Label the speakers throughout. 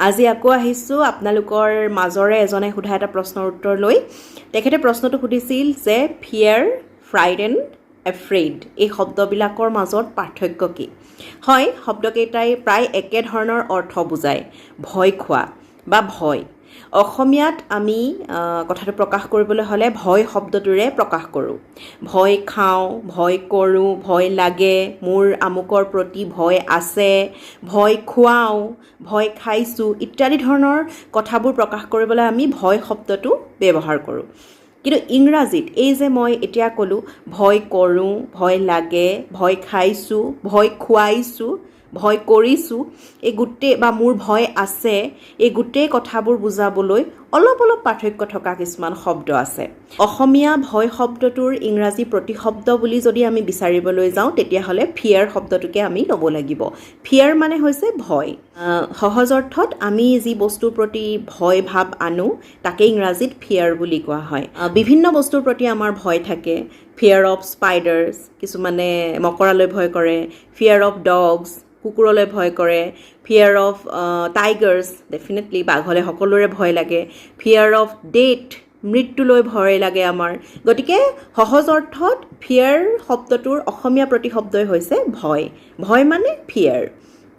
Speaker 1: আজি আকৌ আহিছোঁ আপোনালোকৰ মাজৰে এজনে সোধা এটা প্ৰশ্নৰ উত্তৰ লৈ। তেখেতে প্ৰশ্নটো সুধিছিল যে ফিয়াৰ, ফ্ৰাইডেণ্ড, এফ্ৰেইড এই শব্দবিলাকৰ মাজত পাৰ্থক্য কি? হয়, শব্দকেইটাই প্ৰায় একে ধৰণৰ অৰ্থ বুজায়, ভয় খোৱা বা ভয়। অসমীয়াত আমি কথাটো প্ৰকাশ কৰিবলৈ হ'লে ভয় শব্দটোৰে প্ৰকাশ কৰোঁ। ভয় খাওঁ, ভয় কৰোঁ, ভয় লাগে, মোৰ আমুকৰ প্ৰতি ভয় আছে, ভয় খুৱাওঁ, ভয় খাইছোঁ ইত্যাদি ধৰণৰ কথাবোৰ প্ৰকাশ কৰিবলৈ আমি ভয় শব্দটো ব্যৱহাৰ কৰোঁ। কিন্তু ইংৰাজীত এই যে মই এতিয়া ক'লোঁ ভয় কৰোঁ, ভয় লাগে, ভয় খাইছোঁ, ভয় খুৱাইছোঁ, ভয় কৰিছোঁ, এই গোটেই বা মোৰ ভয় আছে, এই গোটেই কথাবোৰ বুজাবলৈ অলপ পাৰ্থক্য থকা কিছুমান শব্দ আছে। অসমীয়া ভয় শব্দটোৰ ইংৰাজী প্ৰতিশব্দ বুলি যদি আমি বিচাৰিবলৈ যাওঁ তেতিয়াহ'লে ফিয়াৰ শব্দটোকে আমি ল'ব লাগিব। ফিয়াৰ মানে হৈছে ভয়। সহজ অৰ্থত আমি যি বস্তুৰ প্ৰতি ভয় ভাৱ আনো তাকে ইংৰাজীত ফিয়াৰ বুলি কোৱা হয়। বিভিন্ন বস্তুৰ প্ৰতি আমাৰ ভয় থাকে। ফিয়াৰ অফ স্পাইডাৰ্ছ, কিছুমানে মকৰালৈ ভয় কৰে। ফিয়াৰ অফ ডগছ, কুকুৰলৈ ভয় কৰে। ফিয়াৰ অফ টাইগাৰ্ছ, ডেফিনেটলি বাঘলৈ সকলোৰে ভয় লাগে। ফিয়াৰ অফ ডেথ, মৃত্যুলৈ ভয় লাগে আমাৰ। গতিকে সহজ অৰ্থত ফিয়াৰ শব্দটোৰ অসমীয়া প্ৰতিশব্দই হৈছে ভয়। ভয় মানে ফিয়াৰ।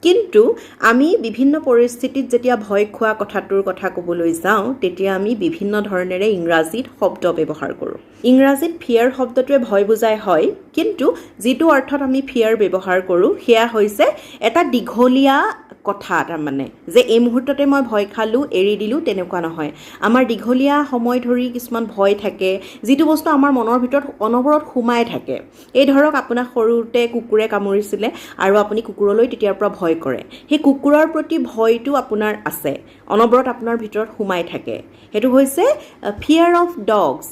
Speaker 1: কিন্তু আমি বিভিন্ন পৰিস্থিতিত যেতিয়া ভয় খোৱা কথাটোৰ কথা ক'বলৈ যাওঁ তেতিয়া আমি বিভিন্ন ধৰণেৰে ইংৰাজীত শব্দ ব্যৱহাৰ কৰোঁ। ইংৰাজীত ফিয়াৰ শব্দটোৱে ভয় বুজাই হয়, কিন্তু যিটো অৰ্থত আমি ফিয়াৰ ব্যৱহাৰ কৰোঁ সেয়া হৈছে এটা দীঘলীয়া কথা। তাৰমানে যে এই মুহূৰ্ততে মই ভয় খালোঁ, এৰি দিলোঁ, তেনেকুৱা নহয়। আমাৰ দীঘলীয়া সময় ধৰি কিছুমান ভয় থাকে, যিটো বস্তু আমাৰ মনৰ ভিতৰত অনবৰত সোমাই থাকে। এই ধৰক আপোনাক সৰুতে কুকুৰে কামুৰিছিলে আৰু আপুনি কুকুৰলৈ তেতিয়াৰ পৰা ভয় কৰে। সেই কুকুৰৰ প্ৰতি ভয়টো আপোনাৰ আছে, অনবৰত আপোনাৰ ভিতৰত সোমাই থাকে। সেইটো হৈছে fear of dogs.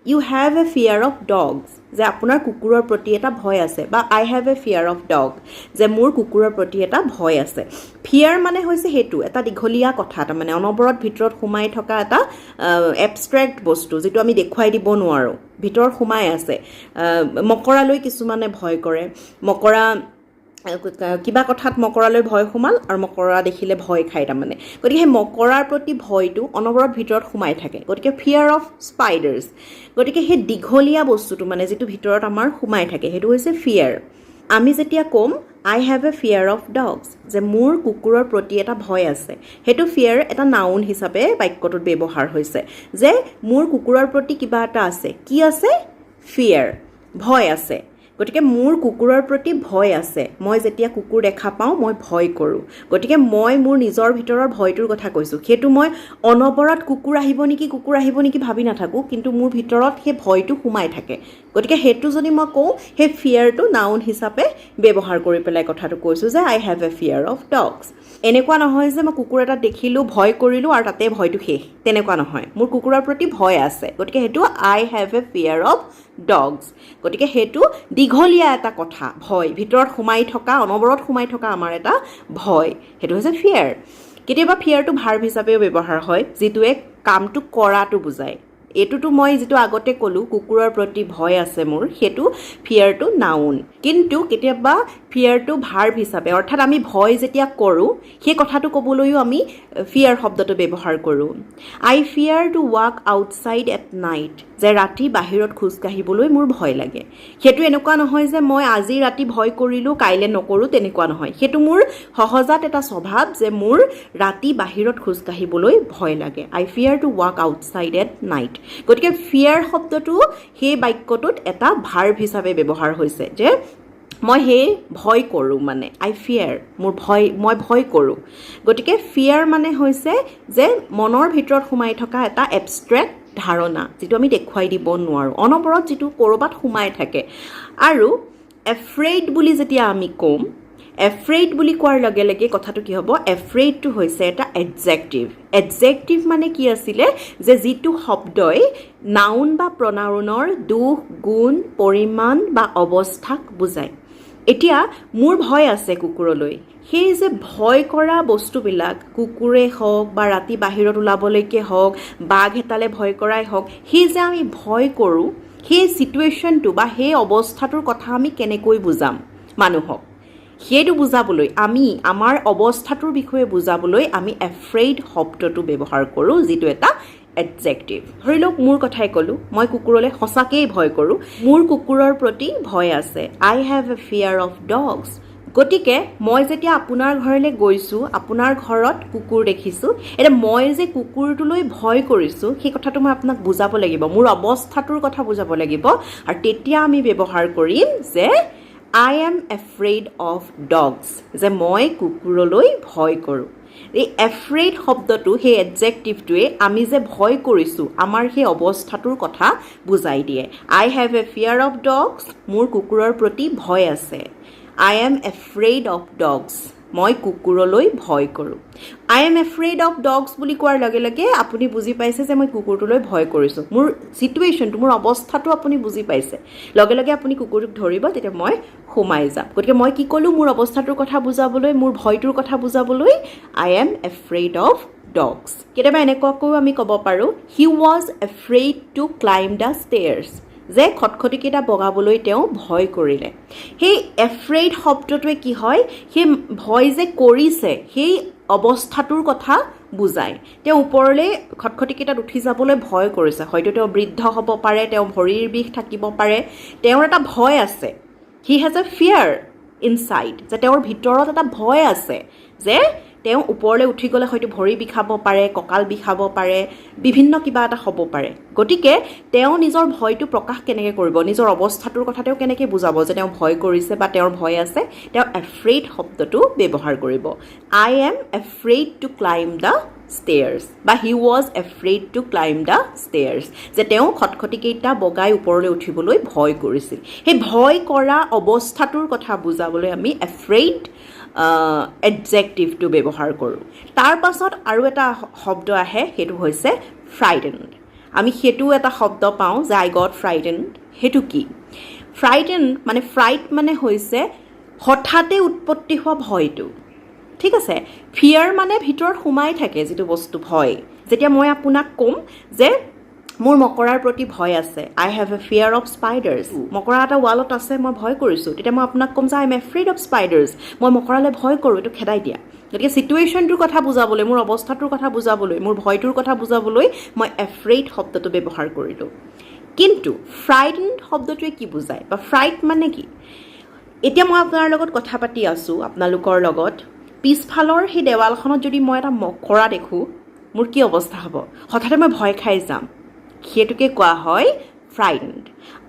Speaker 1: You have a fear of dogs, যে আপোনাৰ কুকুৰৰ প্ৰতি এটা ভয় আছে, বা I have a fear of dog, যে মোৰ কুকুৰৰ প্ৰতি এটা ভয় আছে। ফিয়াৰ মানে হৈছে সেইটো এটা দীঘলীয়া কথা, তাৰমানে অনবৰত ভিতৰত সোমাই থকা এটা এবষ্ট্ৰেক্ট বস্তু, যিটো আমি দেখুৱাই দিব নোৱাৰোঁ, ভিতৰত সোমাই আছে। মকৰালৈ কিছুমানে ভয় কৰে। মকৰা কিবা কথাত মকৰালৈ ভয় সোমাল আৰু মকৰা দেখিলে ভয় খায় তাৰমানে। গতিকে সেই মকৰাৰ প্ৰতি ভয়টো অনবৰত ভিতৰত সোমাই থাকে। গতিকে ফিয়াৰ অফ স্পাইডাৰ্ছ, গতিকে সেই দীঘলীয়া বস্তুটো মানে যিটো ভিতৰত আমাৰ সোমাই থাকে সেইটো হৈছে ফিয়াৰ। আমি যেতিয়া ক'ম I have a fear of dogs, যে মোৰ কুকুৰৰ প্ৰতি এটা ভয় আছে, সেইটো ফিয়াৰ এটা নাউন হিচাপে বাক্যটোত ব্যৱহাৰ হৈছে, যে মোৰ কুকুৰৰ প্ৰতি কিবা এটা আছে। কি আছে? ফিয়াৰ, ভয় আছে। গতিকে মোৰ কুকুৰৰ প্ৰতি ভয় আছে, মই যেতিয়া কুকুৰ দেখা পাওঁ মই ভয় কৰোঁ। গতিকে মই মোৰ নিজৰ ভিতৰৰ ভয়টোৰ কথা কৈছোঁ। সেইটো মই অনবৰত কুকুৰ আহিব নেকি ভাবি নাথাকোঁ, কিন্তু মোৰ ভিতৰত সেই ভয়টো সোমাই থাকে। গতিকে সেইটো যদি মই কওঁ, সেই ফিয়াৰটো নাউন হিচাপে ব্যৱহাৰ কৰি পেলাই কথাটো কৈছোঁ যে I have a fear of dogs. এনেকুৱা নহয় যে মই কুকুৰ এটা দেখিলোঁ, ভয় কৰিলোঁ আৰু তাতে ভয়টো শেষ, তেনেকুৱা নহয়। মোৰ কুকুৰৰ প্ৰতি ভয় আছে, গতিকে সেইটো I have a fear of dogs. গতিকে সেইটো দীঘলীয়া এটা কথা, ভয় ভিতৰত সোমাই থকা, অনবৰত সোমাই থকা আমাৰ এটা ভয়, সেইটো হৈছে ফিয়াৰ। কেতিয়াবা ফিয়াৰটো ভাৰ্ব হিচাপেও ব্যৱহাৰ হয়, যিটোৱে কামটো কৰাটো বুজায়। এইটোতো মই যিটো আগতে ক'লোঁ কুকুৰৰ প্ৰতি ভয় আছে মোৰ, সেইটো ফিয়াৰটো নাউন। কিন্তু কেতিয়াবা ফিয়াৰটো ভাৰ্ব হিচাপে, অৰ্থাৎ আমি ভয় যেতিয়া কৰোঁ সেই কথাটো ক'বলৈও আমি ফিয়াৰ শব্দটো ব্যৱহাৰ কৰোঁ। I fear to walk outside at night, যে ৰাতি বাহিৰত খোজকাঢ়িবলৈ মোৰ ভয় লাগে। সেইটো এনেকুৱা নহয় যে মই আজি ৰাতি ভয় কৰিলোঁ কাইলৈ নকৰোঁ, তেনেকুৱা নহয়। সেইটো মোৰ সহজাত এটা স্বভাৱ যে মোৰ ৰাতি বাহিৰত খোজকাঢ়িবলৈ ভয় লাগে। I fear to walk outside at night. গতিকে ফিয়াৰ শব্দটো সেই বাক্যটোত এটা ভাৰ্ব হিচাপে ব্যৱহাৰ হৈছে, যে মই সেই ভয় কৰোঁ, মানে আই ফিয়াৰ, মই ভয় কৰোঁ। গতিকে ফিয়াৰ মানে হৈছে যে মনৰ ভিতৰত সোমাই থকা এটা এবষ্ট্ৰেক্ট ধাৰণা, যিটো আমি দেখুৱাই দিব নোৱাৰোঁ, অনবৰত যিটো ক'ৰবাত সোমাই থাকে। আৰু এফ্ৰেইড বুলি যেতিয়া আমি ক'ম, এফ্ৰেইড বুলি কোৱাৰ লগে লগে কথাটো কি হ'ব? এফ্ৰেইডটো হৈছে এটা এডজেক্টিভ। এডজেক্টিভ মানে কি আছিলে? যে যিটো শব্দই নাউন বা প্ৰনাউনৰ দুখ, গুণ, পৰিমাণ বা অৱস্থাক বুজায়। এতিয়া মোৰ ভয় আছে কুকুৰলৈ, সেই যে ভয় কৰা বস্তুবিলাক, কুকুৰে হওক বা ৰাতি বাহিৰত ওলাবলৈকে হওক, বাঘ এটালে ভয় কৰাই হওক, সেই যে আমি ভয় কৰোঁ, সেই চিটুৱেশ্যনটো বা সেই অৱস্থাটোৰ কথা আমি কেনেকৈ বুজাম মানুহক? সেইটো বুজাবলৈ আমি আমাৰ অৱস্থাটোৰ বিষয়ে বুজাবলৈ আমি এফ্ৰেইড শব্দটো ব্যৱহাৰ কৰোঁ, যিটো এটা এডজেক্টিভ। ধৰি লওক মোৰ কথাই ক'লোঁ, মই কুকুৰলৈ সঁচাকেই ভয় কৰোঁ, মোৰ কুকুৰৰ প্ৰতি ভয় আছে। I have a fear of dogs. গতিকে মই যেতিয়া আপোনাৰ ঘৰলৈ গৈছোঁ, আপোনাৰ ঘৰত কুকুৰ দেখিছোঁ, এতিয়া মই যে কুকুৰটোলৈ ভয় কৰিছোঁ সেই কথাটো মই আপোনাক বুজাব লাগিব, মোৰ অৱস্থাটোৰ কথা বুজাব লাগিব। আৰু তেতিয়া আমি ব্যৱহাৰ কৰিম যে I am afraid of dogs, যে মই কুকুৰলৈ ভয় কৰোঁ। এই এফ্ৰেইড শব্দটো, সেই এডজেক্টিভটোৱে আমি যে ভয় কৰিছোঁ আমাৰ সেই অৱস্থাটোৰ কথা বুজাই দিয়ে। I have a fear of dogs, মোৰ কুকুৰৰ প্ৰতি ভয় আছে। I am afraid of dogs, মই কুকুৰলৈ ভয় কৰোঁ। I am afraid of dogs বুলি কোৱাৰ লগে লগে আপুনি বুজি পাইছে যে মই কুকুৰটোলৈ ভয় কৰিছোঁ। মোৰ চিটুৱেশ্যনটো, মোৰ অৱস্থাটো আপুনি বুজি পাইছে। লগে লগে আপুনি কুকুৰটোক ধৰিব, তেতিয়া মই সোমাই যাম। গতিকে মই কি ক'লোঁ, মোৰ অৱস্থাটোৰ কথা বুজাবলৈ, মোৰ ভয়টোৰ কথা বুজাবলৈ I am afraid of dogs। কেতিয়াবা এনেকুৱাকৈও আমি ক'ব পাৰোঁ, he was afraid to climb the stairs, যে খটখটিকেইটা বগাবলৈ তেওঁ ভয় কৰিলে। সেই এফ্ৰেইড শব্দটোৱে কি হয়, সেই ভয় যে কৰিছে সেই অৱস্থাটোৰ কথা বুজায়। তেওঁ ওপৰলৈ খটখটিকেইটাত উঠি যাবলৈ ভয় কৰিছে, হয়তো তেওঁ বৃদ্ধ হ'ব পাৰে, তেওঁ ভৰিৰ বিষ থাকিব পাৰে, তেওঁৰ এটা ভয় আছে। হি হেজ এ ফিয়াৰ ইনচাইড, যে তেওঁৰ ভিতৰত এটা ভয় আছে যে তেওঁ ওপৰলৈ উঠি গ'লে হয়তো ভৰি বিষাব পাৰে, কঁকাল বিষাব পাৰে, বিভিন্ন কিবা এটা হ'ব পাৰে। গতিকে তেওঁ নিজৰ ভয়টো প্ৰকাশ কেনেকৈ কৰিব, নিজৰ অৱস্থাটোৰ কথা তেওঁ কেনেকৈ বুজাব যে তেওঁ ভয় কৰিছে বা তেওঁৰ ভয় আছে, তেওঁ এফ্ৰেইড শব্দটো ব্যৱহাৰ কৰিব। I am afraid to climb the stairs, বা he was afraid to climb the stairs, যে তেওঁ খটখটিকেইটা বগাই ওপৰলৈ উঠিবলৈ ভয় কৰিছিল। সেই ভয় কৰা অৱস্থাটোৰ কথা বুজাবলৈ আমি এফ্ৰেইড এডজেক্টিভটো ব্যৱহাৰ কৰোঁ। তাৰ পাছত আৰু এটা শব্দ আহে, সেইটো হৈছে ফ্ৰাইটেণ্ড। আমি সেইটোও এটা শব্দ পাওঁ যে আই গট ফ্ৰাইটেণ্ড। সেইটো কি? ফ্ৰাইটেণ্ড মানে, ফ্ৰাইট মানে হৈছে হঠাতে উৎপত্তি হোৱা ভয়টো, ঠিক আছে। ফিয়াৰ মানে ভিতৰত সোমাই থাকে যিটো বস্তু ভয়। যেতিয়া মই আপোনাক ক'ম যে মোৰ মকৰাৰ প্ৰতি ভয় আছে, I have a fear of স্পাইডাৰ্ছ, মকৰা এটা ৱালত আছে, মই ভয় কৰিছোঁ, তেতিয়া মই আপোনাক ক'ম যে আই এম এফ্ৰেইড অফ স্পাইডাৰ্ছ, মই মকৰালৈ ভয় কৰোঁ, এইটো খেদাই দিয়া। গতিকে চিটুৱেশ্যনটোৰ কথা বুজাবলৈ, মোৰ অৱস্থাটোৰ কথা বুজাবলৈ, মোৰ ভয়টোৰ কথা বুজাবলৈ মই এফ্ৰেইড শব্দটো ব্যৱহাৰ কৰিলোঁ। কিন্তু ফ্ৰাইটেণ্ড শব্দটোৱে কি বুজায়, বা ফ্ৰাইট মানে কি? এতিয়া মই আপোনাৰ লগত কথা পাতি আছোঁ, আপোনালোকৰ লগত, পিছফালৰ সেই দেৱালখনত যদি মই এটা মকৰা দেখোঁ, মোৰ কি অৱস্থা হ'ব? হঠাতে মই ভয় খাই যাম। সেইটোকে কোৱা হয় frightened.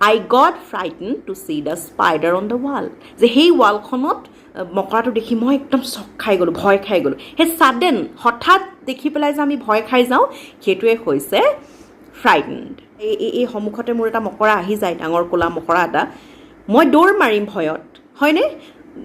Speaker 1: I got frightened to see the spider on the wall, যে সেই ৱালখনত মকৰাটো দেখি মই একদম চক খাই গ'লোঁ, ভয় খাই গ'লোঁ। সেই ছাডেন, হঠাৎ দেখি পেলাই যে আমি ভয় খাই যাওঁ, সেইটোৱে হৈছে ফ্ৰাইটেণ্ড। এই সন্মুখতে মোৰ এটা মকৰা আহি যায়, ডাঙৰ ক'লা মকৰা এটা, মই দৌৰ মাৰিম ভয়ত, হয়নে?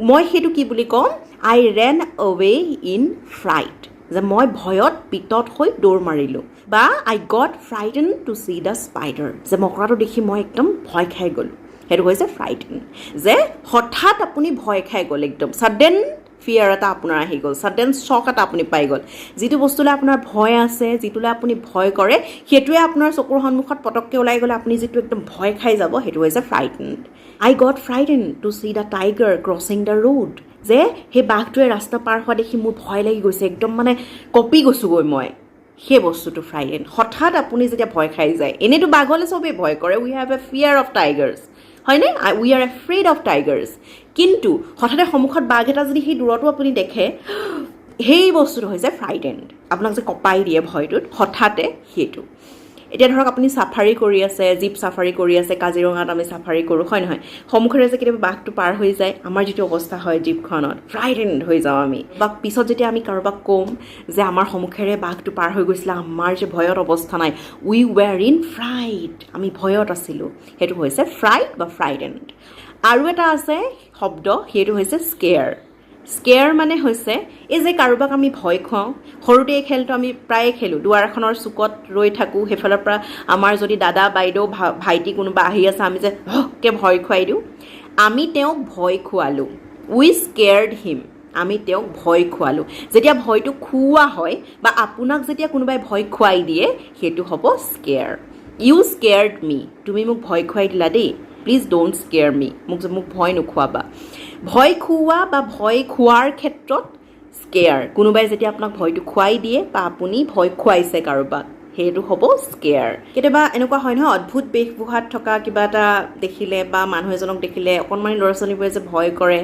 Speaker 1: মই সেইটো কি বুলি ক'ম? আই ৰেন অৱে ইন ফ্ৰাইট, যে মই ভয়ত পিতত হৈ দৌৰ মাৰিলোঁ। বা I got frightened to see the spider, যে মকৰাটো দেখি মই একদম ভয় খাই গ'লোঁ। সেইটো হৈছে ফ্ৰাইটেণ্ড, যে হঠাৎ আপুনি ভয় খাই গ'ল, একদম ছাডেন ফিয়াৰ এটা আপোনাৰ আহি গ'ল, ছাডেন শ্বক এটা আপুনি পাই গ'ল। যিটো বস্তুলৈ আপোনাৰ ভয় আছে, যিটোলৈ আপুনি ভয় কৰে, সেইটোৱে আপোনাৰ চকুৰ সন্মুখত পটককৈ ওলাই গ'লে আপুনি যিটো একদম ভয় খাই যাব, সেইটো হৈছে frightened. I got frightened to see the tiger crossing the road, যে সেই বাঘটোৱে ৰাস্তা পাৰ হোৱা দেখি মোৰ ভয় লাগি গৈছে, একদম মানে কঁপি গৈছোঁগৈ মই, সেই বস্তুটো ফ্ৰাইটেণ্ড। হঠাৎ আপুনি যেতিয়া ভয় খাই যায়, এনেইতো বাঘলৈ চবেই ভয় কৰে, we have a fear of tigers, হয়নে? We are afraid of tigers. কিন্তু হঠাতে সন্মুখত বাঘ এটা যদি সেই দূৰতো আপুনি দেখে, সেই বস্তুটো হৈছে ফ্ৰাইটেণ্ড। আপোনাক যে কঁপাই দিয়ে ভয়টোত হঠাতে, সেইটো। এতিয়া ধৰক আপুনি চাফাৰী কৰি আছে, জীপ চাফাৰী কৰি আছে, কাজিৰঙাত আমি চাফাৰী কৰোঁ, হয় নহয়? সন্মুখেৰে যে কেতিয়াবা বাঘটো পাৰ হৈ যায়, আমাৰ যিটো অৱস্থা হয় জীপখনত, ফ্ৰাইটেণ্ড হৈ যাওঁ আমি। বা পিছত যেতিয়া আমি কাৰোবাক ক'ম যে আমাৰ সন্মুখেৰে বাঘটো পাৰ হৈ গৈছিলে, আমাৰ যে ভয়ত অৱস্থা নাই, উই ৱেৰ ইন ফ্ৰাইট, আমি ভয়ত আছিলোঁ, সেইটো হৈছে ফ্ৰাইট বা ফ্ৰাইটেণ্ড। আৰু এটা আছে শব্দ, সেইটো হৈছে স্কেয়াৰ। স্কেয়াৰ মানে হৈছে এই যে কাৰোবাক আমি ভয় খুৱাওঁ। সৰুতে এই খেলটো আমি প্ৰায়ে খেলোঁ, দুৱাৰখনৰ চুকত ৰৈ থাকোঁ, সেইফালৰ পৰা আমাৰ যদি দাদা বাইদেউ ভাইটি কোনোবা আহি আছে, আমি যে হককৈ ভয় খুৱাই দিওঁ, আমি তেওঁক ভয় খুৱালোঁ, উই স্কেয়াৰ্ড হিম, আমি তেওঁক ভয় খুৱালোঁ। যেতিয়া ভয়টো খুওৱা হয় বা আপোনাক যেতিয়া কোনোবাই ভয় খুৱাই দিয়ে, সেইটো হ'ব স্কেয়াৰ। ইউ স্কেয়াৰ্ড মি, তুমি মোক ভয় খুৱাই দিলা দেই, প্লিজ ডোণ্ট স্কেয়াৰ মি, মোক ভয় নোখোৱাবা। ভয় খুওৱা বা ভয় খোৱাৰ ক্ষেত্ৰত স্কেয়াৰ, কোনোবাই যেতিয়া আপোনাক ভয়টো খুৱাই দিয়ে বা আপুনি ভয় খুৱাইছে কাৰোবাক, সেইটো হ'ব স্কেয়াৰ। কেতিয়াবা এনেকুৱা হয় নহয়, অদ্ভুত বেশভূষাত থকা কিবা এটা দেখিলে বা মানুহ এজনক দেখিলে অকণমানি ল'ৰা ছোৱালীবোৰে যে ভয় কৰে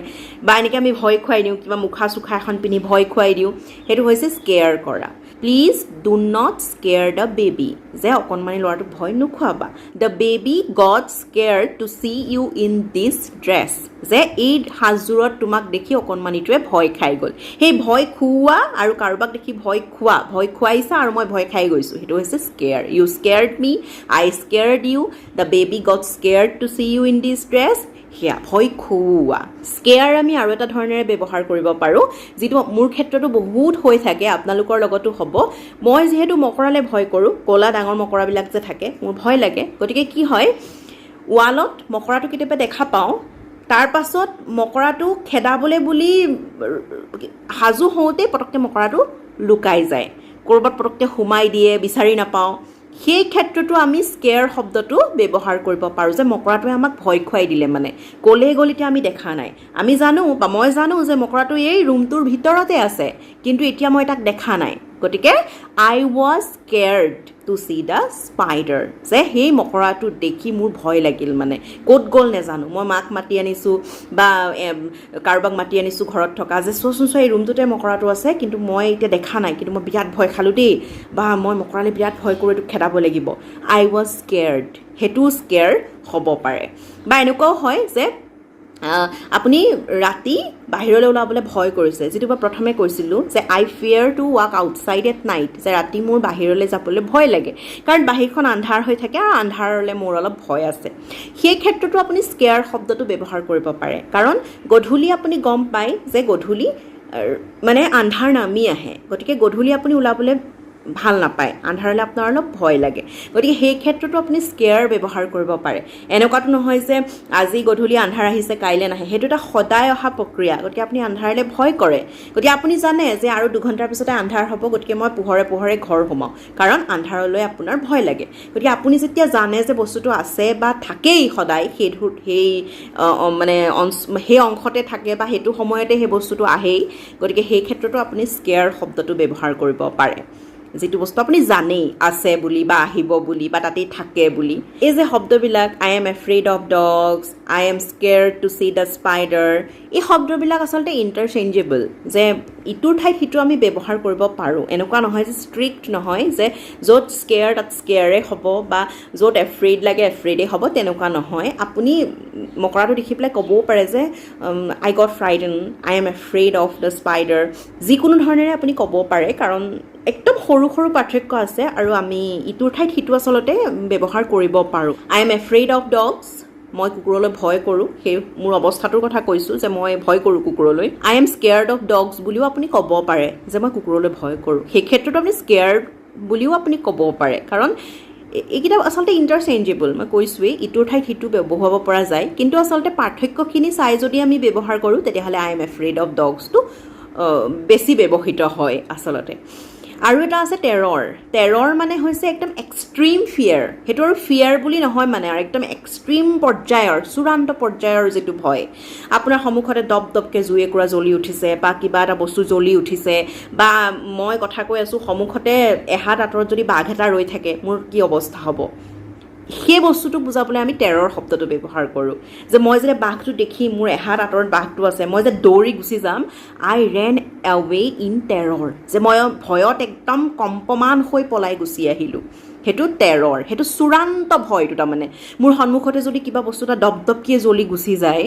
Speaker 1: বা এনেকৈ আমি ভয় খুৱাই দিওঁ, কিবা মুখা চুখা এখন পিন্ধি ভয় খুৱাই দিওঁ, সেইটো হৈছে স্কেয়াৰ কৰা। Please do not scare the baby, যে অকণমানি ল'ৰাটোক ভয় নোখোৱাবা। The baby got scare to see you in this dress, যে এই সাজযোৰত তোমাক দেখি অকণমানিটোৱে ভয় খাই গ'ল। সেই ভয় খুওৱা আৰু কাৰোবাক দেখি ভয় খোৱা, ভয় খুৱাইছা আৰু মই ভয় খাই গৈছোঁ, সেইটো হৈছে scare. You scared me, I scared you, the baby got scared to see you in this dress, সেয়া ভয় খুওৱা। স্কেয়াৰ আমি আৰু এটা ধৰণেৰে ব্যৱহাৰ কৰিব পাৰোঁ, যিটো মোৰ ক্ষেত্ৰতো বহুত হৈ থাকে, আপোনালোকৰ লগতো হ'ব। মই যিহেতু মকৰালে ভয় কৰোঁ, ক'লা ডাঙৰ মকৰাবিলাক যে থাকে, মোৰ ভয় লাগে। গতিকে কি হয়, ৱালত মকৰাটো কেতিয়াবা দেখা পাওঁ, তাৰ পাছত মকৰাটো খেদাবলৈ বুলি সাজু হওঁতেই পটককৈ মকৰাটো লুকাই যায়, ক'ৰবাত পটককৈ সোমাই দিয়ে, বিচাৰি নাপাওঁ। সেই ক্ষেত্ৰতো আমি স্কেয়াৰ শব্দটো ব্যৱহাৰ কৰিব পাৰোঁ, যে মকৰাটোৱে আমাক ভয় খুৱাই দিলে, মানে ক'লে গলিতে আমি দেখা নাই, আমি জানো বা মই জানো যে মকৰাটো এই ৰুমটোৰ ভিতৰতে আছে, কিন্তু এতিয়া মই তাক দেখা নাই। গতিকে I was scared to see the spider, যে সেই মকৰাটো দেখি মোৰ ভয় লাগিল, মানে ক'ত গ'ল নেজানো, মই মাক মাতি আনিছোঁ বা কাৰোবাক মাতি আনিছোঁ ঘৰত থকা, যে চোৱাচোন চোৱা এই ৰুমটোতে মকৰাটো আছে, কিন্তু মই এতিয়া দেখা নাই, কিন্তু মই বিৰাট ভয় খালোঁ দেই, বা মই মকৰালে বিৰাট ভয় কৰোঁ, এইটো খেদাব লাগিব। আই ৱাজ স্কেয়াৰ্ড, সেইটোও স্কেয়াৰ হ'ব পাৰে। বা এনেকুৱাও হয় যে আপুনি ৰাতি বাহিৰলৈ ওলাবলৈ ভয় কৰিছে, যিটো মই প্ৰথমে কৈছিলোঁ যে I fear to walk outside at night, যে ৰাতি মোৰ বাহিৰলৈ যাবলৈ ভয় লাগে, কাৰণ বাহিৰখন আন্ধাৰ হৈ থাকে আৰু আন্ধাৰলৈ মোৰ অলপ ভয় আছে। সেই ক্ষেত্ৰতো আপুনি স্কেয়াৰ শব্দটো ব্যৱহাৰ কৰিব পাৰে, কাৰণ গধূলি আপুনি গম পায় যে গধূলি মানে আন্ধাৰ নামি আহে, গতিকে গধূলি আপুনি ওলাবলৈ ভাল নাপায়, আন্ধাৰলৈ আপোনাৰ অলপ ভয় লাগে, গতিকে সেই ক্ষেত্ৰতো আপুনি স্কেয়াৰ ব্যৱহাৰ কৰিব পাৰে। এনেকুৱাতো নহয় যে আজি গধূলি আন্ধাৰ আহিছে কাইলৈ নাহে, সেইটো এটা সদায় অহা প্ৰক্ৰিয়া, গতিকে আপুনি আন্ধাৰলৈ ভয় কৰে, গতিকে আপুনি জানে যে আৰু 2 ঘণ্টাৰ পিছতে আন্ধাৰ হ'ব, গতিকে মই পোহৰে পোহৰে ঘৰ সোমাওঁ, কাৰণ আন্ধাৰলৈ আপোনাৰ ভয় লাগে। গতিকে আপুনি যেতিয়া জানে যে বস্তুটো আছে বা থাকেই সদায়, সেই মানে সেই অংশতে থাকে বা সেইটো সময়তে সেই বস্তুটো আহেই, গতিকে সেই ক্ষেত্ৰতো আপুনি স্কেয়াৰ শব্দটো ব্যৱহাৰ কৰিব পাৰে, যিটো বস্তু আপুনি জানেই আছে বুলি বা আহিব বুলি বা তাতেই থাকে বুলি। এই যে শব্দবিলাক I am afraid of dogs, I am scared to see the spider, এই শব্দবিলাক আচলতে ইণ্টাৰচেঞ্জেবল, যে ইটোৰ ঠাইত সিটো আমি ব্যৱহাৰ কৰিব পাৰোঁ। এনেকুৱা নহয় যে ষ্ট্ৰিক্ট নহয় যে য'ত স্কেয়াৰ তাত স্কেয়াৰে হ'ব বা য'ত এফ্ৰেইড লাগে এফ্ৰেইডে হ'ব, তেনেকুৱা নহয়। আপুনি মকৰাটো দেখি পেলাই ক'বও পাৰে যে I got frighten, I am afraid of the spider, যিকোনো ধৰণেৰে আপুনি ক'ব পাৰে, কাৰণ একদম সৰু সৰু পাৰ্থক্য আছে আৰু আমি ইটোৰ ঠাইত সিটো আচলতে ব্যৱহাৰ কৰিব পাৰোঁ। আই এম এফ্ৰেইড অফ ডগছ, মই কুকুৰলৈ ভয় কৰোঁ, সেই মোৰ অৱস্থাটোৰ কথা কৈছোঁ যে মই ভয় কৰোঁ কুকুৰলৈ। I am scared of dogs বুলিও আপুনি ক'ব পাৰে যে মই কুকুৰলৈ ভয় কৰোঁ, সেই ক্ষেত্ৰতো আপুনি স্কেয়াৰ্ড বুলিও আপুনি ক'ব পাৰে, কাৰণ এইকেইটা আচলতে ইণ্টাৰচেঞ্জেবল, মই কৈছোঁৱেই ইটোৰ ঠাইত সিটো বহুৱাব পৰা যায়, কিন্তু আচলতে পাৰ্থক্যখিনি চাই যদি আমি ব্যৱহাৰ কৰোঁ, তেতিয়াহ'লে আই এম এফ্ৰেইড অফ ডগছটো বেছি ব্যৱহৃত হয় আচলতে। আৰু এটা আছে টেৰৰ। টেৰৰ মানে হৈছে একদম এক্সট্ৰিম ফিয়াৰ, সেইটো আৰু ফিয়াৰ বুলি নহয়, মানে আৰু একদম এক্সট্ৰিম পৰ্যায়ৰ, চূড়ান্ত পৰ্যায়ৰ যিটো ভয়। আপোনাৰ সন্মুখতে দপ দপকৈ জুই একুৰা জ্বলি উঠিছে বা কিবা এটা বস্তু জ্বলি উঠিছে, বা মই কথা কৈ আছোঁ সন্মুখতে এহাত আঁতৰত যদি বাঘ এটা ৰৈ থাকে, মোৰ কি অৱস্থা হ'ব, সেই বস্তুটো বুজাবলৈ আমি টেৰৰ শব্দটো ব্যৱহাৰ কৰোঁ, যে মই যেতিয়া বাঘটো দেখি মোৰ এহাত আঁতৰত বাঘটো আছে, মই যে দৌৰি গুচি যাম, আই ৰেন এৱে ইন টেৰৰ, যে মই ভয়ত একদম কম্পমান হৈ পলাই গুচি আহিলোঁ, সেইটো টেৰৰ, সেইটো চূড়ান্ত ভয়টো। তাৰমানে মোৰ সন্মুখতে যদি কিবা বস্তু এটা দপদপকৈ জ্বলি গুচি যায়,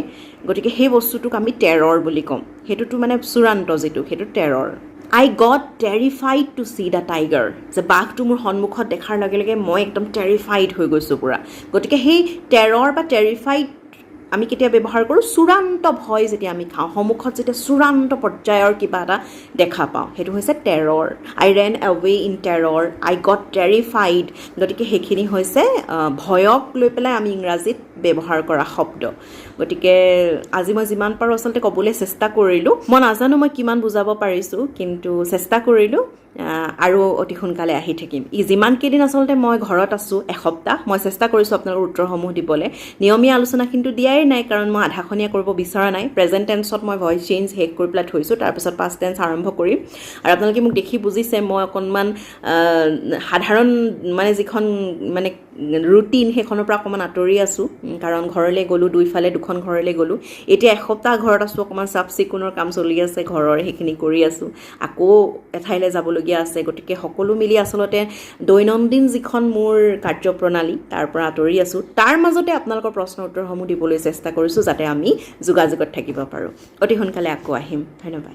Speaker 1: গতিকে সেই বস্তুটোক আমি টেৰৰ বুলি ক'ম, সেইটোতো মানে চূড়ান্ত যিটো, সেইটো terror. I got terrified to see the tiger, যে বাঘটো মোৰ সন্মুখত দেখাৰ লগে লগে মই একদম টেৰিফাইড হৈ গৈছোঁ পূৰা। গতিকে সেই টেৰৰ বা টেৰিফাইড আমি কেতিয়া ব্যৱহাৰ কৰোঁ, চূড়ান্ত ভয় যেতিয়া আমি খাওঁ, সন্মুখত যেতিয়া চূড়ান্ত পৰ্যায়ৰ কিবা এটা দেখা পাওঁ, সেইটো হৈছে terror. I ran away in terror, I got terrified, গতিকে সেইখিনি হৈছে ভয়ক লৈ পেলাই আমি ইংৰাজীত ব্যৱহাৰ কৰা শব্দ। গতিকে আজি মই যিমান পাৰোঁ আচলতে ক'বলৈ চেষ্টা কৰিলোঁ, মই নাজানো মই কিমান বুজাব পাৰিছোঁ, কিন্তু চেষ্টা কৰিলোঁ। আৰু অতি সোনকালে আহি থাকিম যিমানকেইদিন আচলতে মই ঘৰত আছোঁ এসপ্তাহ মই চেষ্টা কৰিছোঁ আপোনালোকৰ উত্তৰসমূহ দিবলৈ নিয়মীয়া আলোচনা কিন্তু দিয়াই নাই কাৰণ মই আধাখনীয়া কৰিব বিচৰা নাই প্ৰেজেণ্ট টেন্সত মই ভইচ চেঞ্জ শেষ কৰি পেলাই থৈছোঁ তাৰপিছত পাষ্ট টেন্স আৰম্ভ কৰিম আৰু আপোনালোকে মোক দেখি বুজিছে মই অকণমান সাধাৰণ মানে যিখন মানে ৰুটিন সেইখনৰ পৰা অকণমান আঁতৰি আছোঁ কাৰণ ঘৰলৈ গ'লোঁ দুইফালে দুখন ঘৰলৈ গ'লোঁ এতিয়া এসপ্তাহ ঘৰত আছোঁ অকণমান চাফ চিকুণৰ কাম চলি আছে ঘৰৰ সেইখিনি কৰি আছোঁ আকৌ এঠাইলৈ যাবলগীয়া আছে গতিকে সকলো মিলি আচলতে দৈনন্দিন যিখন মোৰ কাৰ্যপ্ৰণালী তাৰ পৰা আঁতৰি আছোঁ তাৰ মাজতে আপোনালোকৰ প্ৰশ্ন উত্তৰসমূহ দিবলৈ চেষ্টা কৰিছোঁ যাতে আমি যোগাযোগত থাকিব পাৰোঁ অতি সোনকালে আকৌ আহিম ধন্যবাদ